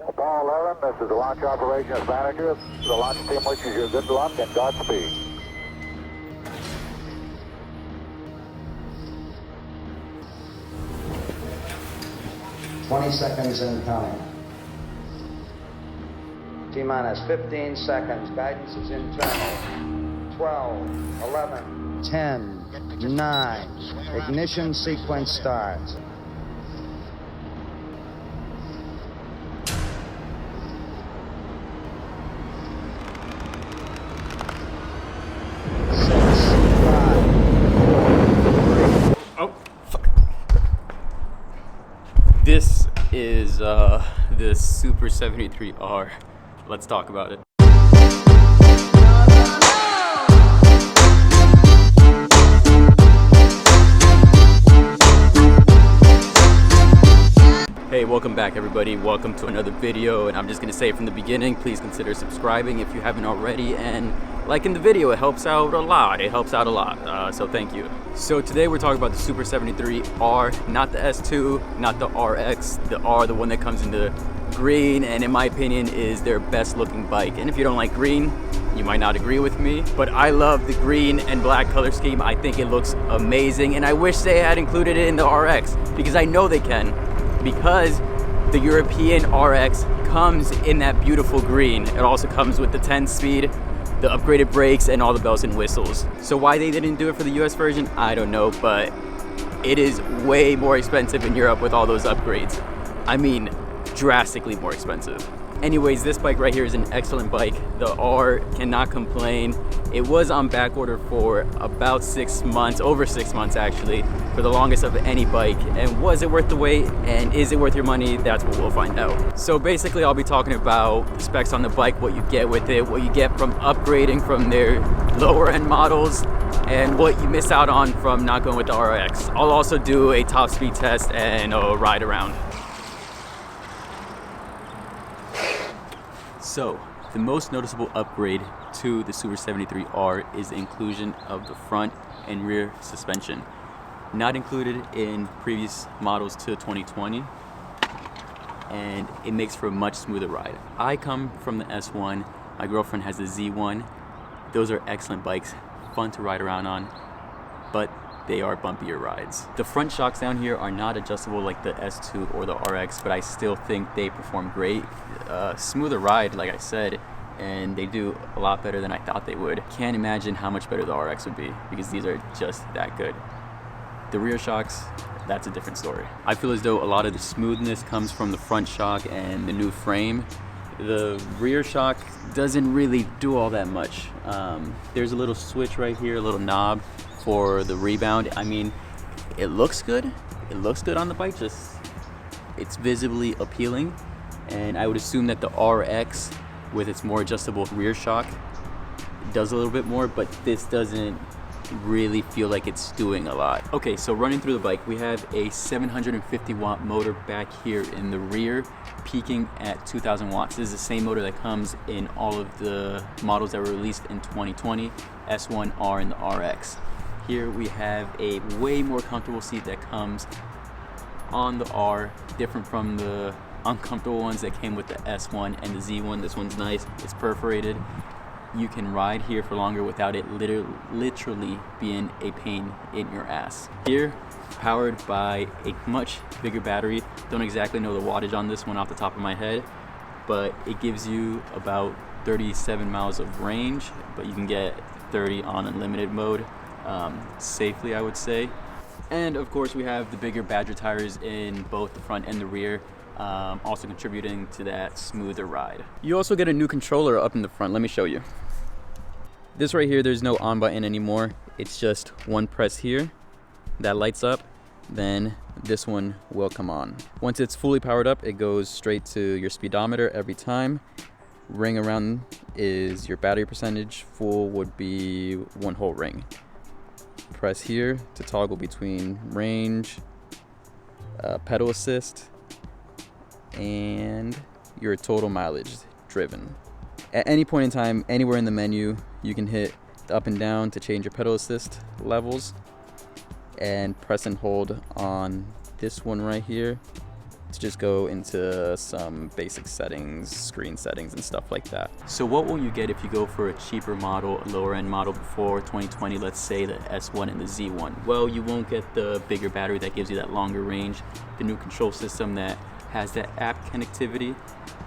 Apollo 11, this is the launch operations manager. The launch team wishes you good luck and Godspeed. Seconds and counting. T-minus 15 seconds. Guidance is internal. 12, 11, 10, 9. Ignition sequence starts. This is the Super 73 R. Let's talk about it. Hey, welcome back everybody. Welcome to another video, and I'm just gonna say from the beginning, please consider subscribing if you haven't already, and liking the video. It helps out a lot. So thank you. So today we're talking about the Super 73 R, not the S2, not the RX, the R, the one that comes in the green, and in my opinion is their best looking bike. And if you don't like green, you might not agree with me, but I love the green and black color scheme. I think it looks amazing, and I wish they had included it in the RX, because I know they can, because the European RX comes in that beautiful green. It also comes with the 10-speed, the upgraded brakes, and all the bells and whistles. So why they didn't do it for the US version, I don't know, but it is way more expensive in Europe with all those upgrades. I mean, drastically more expensive. Anyways, this bike right here is an excellent bike. The R, cannot complain. It was on back order for about 6 months, over 6 months actually, for the longest of any bike. And was it worth the wait? And is it worth your money? That's what we'll find out. So basically I'll be talking about the specs on the bike, what you get with it, what you get from upgrading from their lower end models, and what you miss out on from not going with the RX. I'll also do a top speed test and a ride around. So, the most noticeable upgrade to the Super 73 R is the inclusion of the front and rear suspension. Not included in previous models to 2020, and it makes for a much smoother ride. I come from the S1, my girlfriend has the Z1. Those are excellent bikes, fun to ride around on, but they are bumpier rides. The front shocks down here are not adjustable like the S2 or the RX, but I still think they perform great. Smoother ride, like I said, and they do a lot better than I thought they would. Can't imagine how much better the RX would be, because these are just that good. The rear shocks, that's a different story. I feel as though a lot of the smoothness comes from the front shock and the new frame. The rear shock doesn't really do all that much. There's a little switch right here, a little knob for the rebound. I mean, it looks good. It looks good on the bike, just it's visibly appealing. And I would assume that the RX, with its more adjustable rear shock, does a little bit more, but this doesn't really feel like it's doing a lot. Okay, so running through the bike, we have a 750 watt motor back here in the rear, peaking at 2000 watts. This is the same motor that comes in all of the models that were released in 2020, S1, R, and the RX. Here we have a way more comfortable seat that comes on the R, different from the uncomfortable ones that came with the S1 and the Z1. This one's nice, it's perforated. You can ride here for longer without it literally being a pain in your ass. Here, powered by a much bigger battery. Don't exactly know the wattage on this one off the top of my head, but it gives you about 37 miles of range, but you can get 30 on unlimited mode. Safely, I would say. And of course we have the bigger Badger tires in both the front and the rear, also contributing to that smoother ride. You also get a new controller up in the front. Let me show you. This right here, there's no on button anymore. It's just one press here that lights up, then this one will come on. Once it's fully powered up, it goes straight to your speedometer every time. Ring around is your battery percentage. Full would be one whole ring. Press here to toggle between range, pedal assist, and your total mileage driven. At any point in time, anywhere in the menu, you can hit up and down to change your pedal assist levels, and press and hold on this one right here to just go into some basic settings, screen settings and stuff like that. So what will you get if you go for a cheaper model, a lower end model before 2020, let's say the S1 and the Z1? Well, you won't get the bigger battery that gives you that longer range, the new control system that has that app connectivity.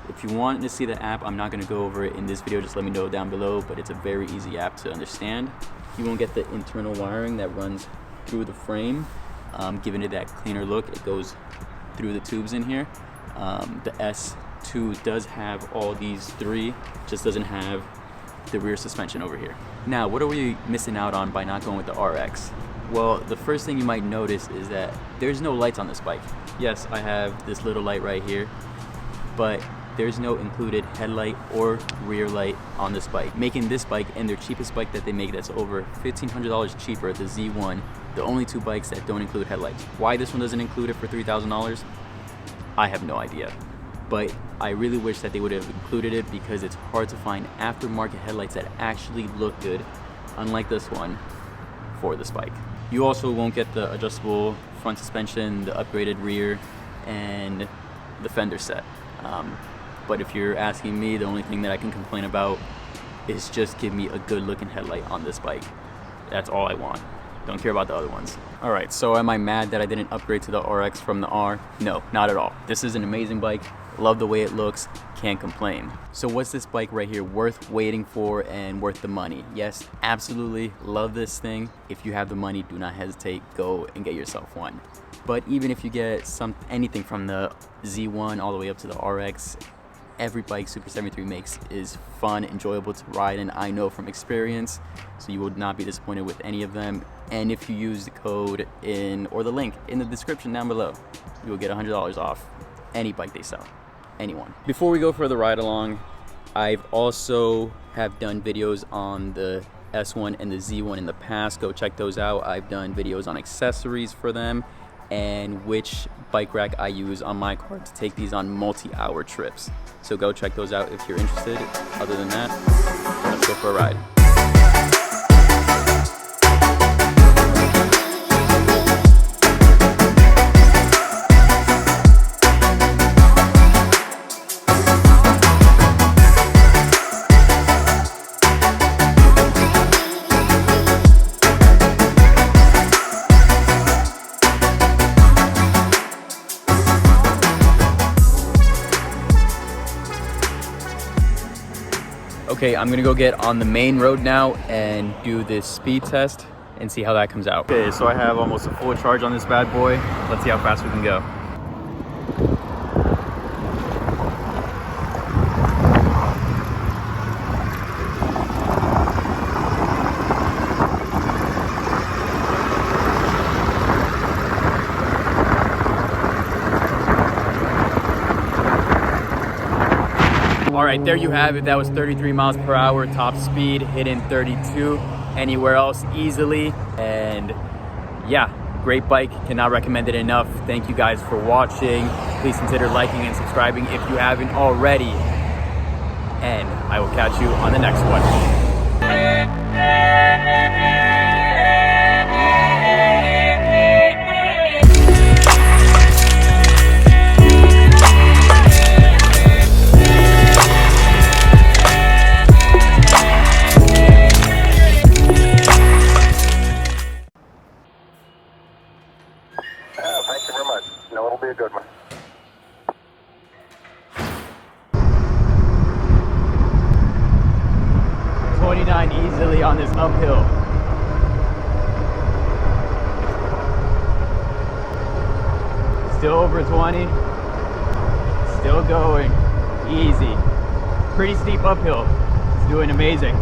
If you want to see the app, I'm not going to go over it in this video, just let me know down below, but it's a very easy app to understand. You won't get the internal wiring that runs through the frame, giving it that cleaner look. It goes through the tubes in here. The S2 does have all these three, just doesn't have the rear suspension over here. Now, what are we missing out on by not going with the RX? Well, the first thing you might notice is that there's no lights on this bike. Yes, I have this little light right here, but there's no included headlight or rear light on this bike, making this bike and their cheapest bike that they make, that's over $1,500 cheaper, the Z1, the only two bikes that don't include headlights. Why this one doesn't include it for $3,000? I have no idea. But I really wish that they would have included it, because it's hard to find aftermarket headlights that actually look good, unlike this one, for this bike. You also won't get the adjustable front suspension, the upgraded rear, and the fender set. But if you're asking me, the only thing that I can complain about is just give me a good looking headlight on this bike. That's all I want. Don't care about the other ones. All right, so am I mad that I didn't upgrade to the RX from the R? No, not at all. This is an amazing bike. Love the way it looks, can't complain. So what's this bike right here worth waiting for and worth the money? Yes, absolutely love this thing. If you have the money, do not hesitate, go and get yourself one. But even if you get anything from the Z1 all the way up to the RX, every bike Super73 makes is fun, enjoyable to ride, and I know from experience, so you will not be disappointed with any of them. And if you use the code or the link in the description down below, you will get $100 off any bike they sell, anyone. Before we go for the ride along, I've also have done videos on the S1 and the Z1 in the past. Go check those out. I've done videos on accessories for them and which bike rack I use on my car to take these on multi-hour trips. So go check those out if you're interested. Other than that, let's go for a ride. Okay, I'm gonna go get on the main road now and do this speed test and see how that comes out. Okay, so I have almost a full charge on this bad boy. Let's see how fast we can go. All right, there you have it. That was 33 miles per hour top speed, hitting 32 anywhere else easily. And yeah, great bike, cannot recommend it enough. Thank you guys for watching. Please consider liking and subscribing if you haven't already. And I will catch you on the next one. Thank you very much. No, it'll be a good one. Easily on this uphill. Still over 20. Still going. Easy. Pretty steep uphill. It's doing amazing.